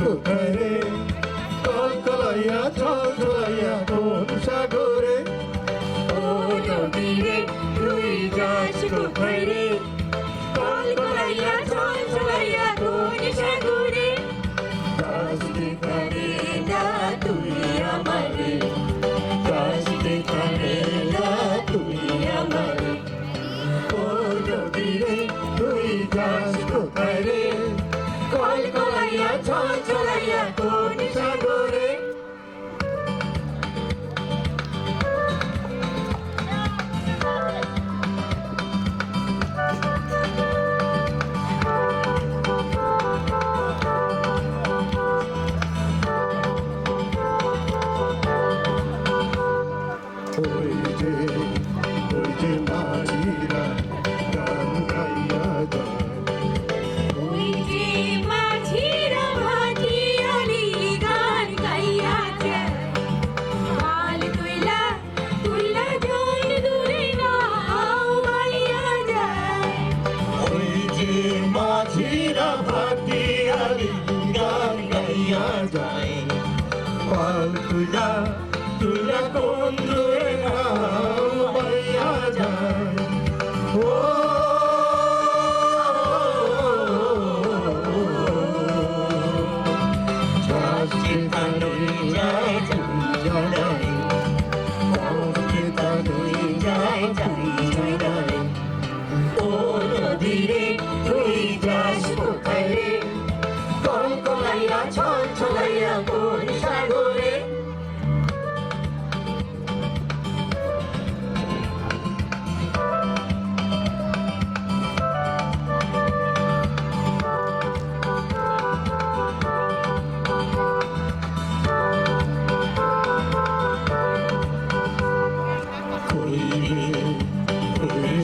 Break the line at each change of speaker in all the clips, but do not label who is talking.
কোথায় রে কল কলাইয়া চল চলাইয়া কোন সাগরে
ও নদী রে তুই যাস কোথায় রে কল কলাইয়া চল চলাইয়া কোন সাগরে
কাশ দেখারে
না তুই আমারে
কাশ দেখারে
না তুই আমারে
ও নদী রে তুই যাস কোথায় রে
কল কলাইয়া চল চলাইয়া কোন সাগরে
ওই যে মাঝিরা গান গাইয়া যায়
ওই যে মাঝিরা ভাটিয়ালি গান গাইয়া যায় মাল তুইলা তুইলা জল দূরে নাও মাইয়া যায়
ওই যে মাঝিরা ভাটিয়ালি গান গাইয়া যায় পাল তুইলা তুইলা কোন দূরে নাও মাইয়া যায় ও চাষে তানুই যায় যায় চাষে তানুই যায় যায়
ও নদী রে তুই যাস কোথায় রে কল কলাইয়া ছল ছলাইয়া কোন সাগরে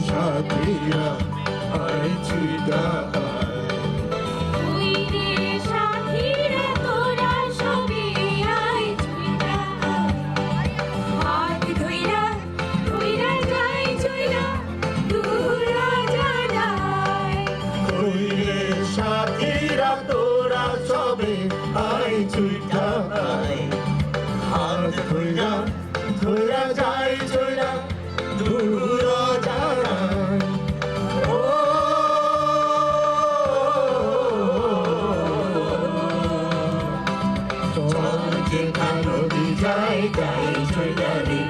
সাথীরা আইছি দায়
তুই রে সাথীরা তোরা সবে আয় চুইরা হাত ধইরা ধইরা যাই চইরা দূরা জানাই
কই রে সাথীরা তোরা সবে আইছি দায় হাত ধইরা ধইরা যাই চইরা দূর জানাই ও চল যে নদী যাই যাই চইরা রে